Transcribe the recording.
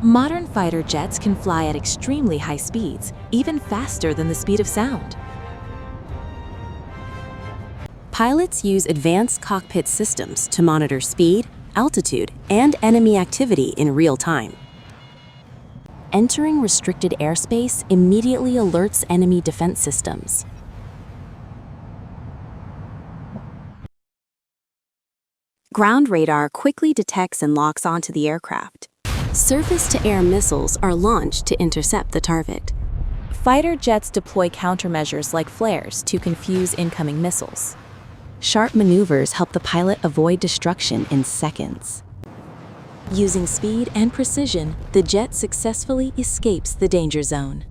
Modern fighter jets can fly at extremely high speeds, even faster than the speed of sound. Pilots use advanced cockpit systems to monitor speed, altitude, and enemy activity in real time. Entering restricted airspace immediately alerts enemy defense systems. Ground radar quickly detects and locks onto the aircraft. Surface-to-air missiles are launched to intercept the target. Fighter jets deploy countermeasures like flares to confuse incoming missiles. Sharp maneuvers help the pilot avoid destruction in seconds. Using speed and precision, the jet successfully escapes the danger zone.